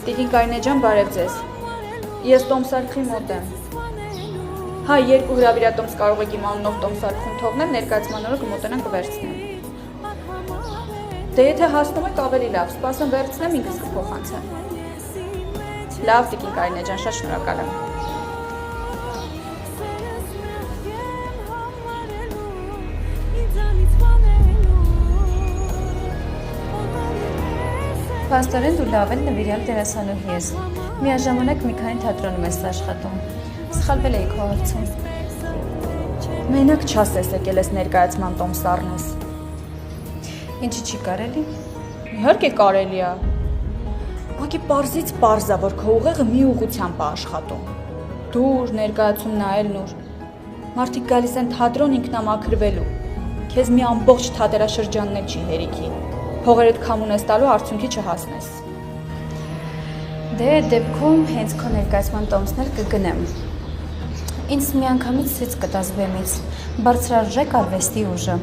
Տիկին Կարինե ջան, բարև ձեզ։ Ես տոմսարքի մոտ եմ։ Հա, 2 հրավիրատոմս կարող եք իմ անունով տոմսարքում թողնել, ներկայացման օրը կմոտենան կվերցնեմ։ Դե եթե հասնում եք ավելի լավ, սպասեմ վերցնեմ, ինքս կփոխանցեմ։ Լավ, տիկին Կարինե ջան, շատ շնորհակալ եմ։ Փաստորեն դու լավ էլ նվիրյալ դերասանուհի ես։ Միաժամանակ մի քանի թատրոնում ես աշխատում։ Սխալվել էի քո հարցում։ Մենակ չասես եկել ես ներկայացման տոմս առնես։ Ինչի չի կարելի։ Իհարկե կարելի է։ Ուղղակի պարզից պարզ է, որ քո ուղեղը մի ուղղությամբ է աշխատում։ Դուր, ներկայացում նայելն ուր։ Մարդիկ գալիս են թատրոն ինքնամաքրվելու։ Քեզ մի ամբողջ թատերաշրջանն էլ չի հերիքի։ Փողերդ քամ ունես տալու արդյունքի չհասնես։ Դե դեպքում հենց քո ներկայացման տոմսն էլ կգնեմ։ Ինձ միանգամից ցույց կտաս բեմից, բարձրարժեք արվեստի ուժը։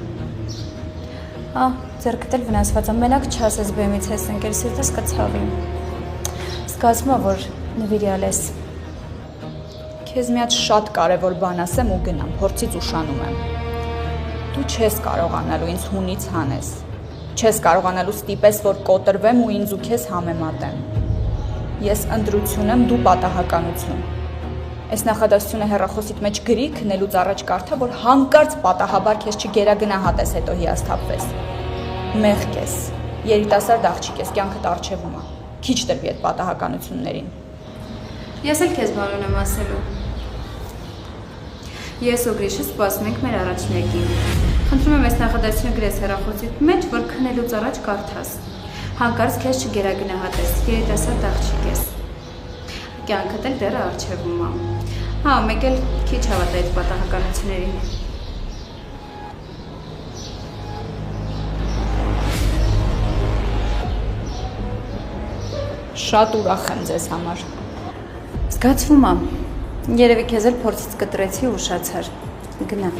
Ձեռքդ էլ վնասված է, մենակ չասես բեմից ես ընկել, սիրտս կցավի։ Զգացում եմ, որ նվիրյալ ես։ Քեզ մի հատ շատ կարևոր բան ասեմ ու գնամ, փորձից ուշանում եմ։ Դու չես կարողանալու ինձ հունից հանես։ Չես կարողանալու ստիպես, որ կոտրվեմ ու ինձ ու քեզ համեմատեմ։ Ես ընտրություն եմ, դու պատահականություն։ Այս նախադասությունը հեռախոսիդ մեջ գրի, քնելուց առաջ կարդա, որ հանկարծ պատահաբար քեզ չգերագնահատես, հետո հիասթափվես։ Մեղք ես, երիտասարդ աղջիկ ես, կյանքդ առջևում է։ Քիչ տրվի այդ պատահականություններին։ Ես էլ քեզ բան ունեմ ասելու։ Ես ու Գրիշը սպասում ենք մեր առաջնեկին։ Խնդրում եմ այս նախադասությունը գրես հեռախոսիդ մեջ, որ քնելուց առաջ կարդաս։ Հանկարծ քեզ չգերագնահատես, երիտասարդ աղջիկ ես։ Կյանքդ էլ դեռ առջևում է։ Մեկ էլ քիչ հավատա այդ պատահականություններին։ Շատ ուրախ եմ ձեզ համար։ Զգացվում է։ Երևի քեզ էլ փորձից կտրեցի ու ուշացար։ Գնա։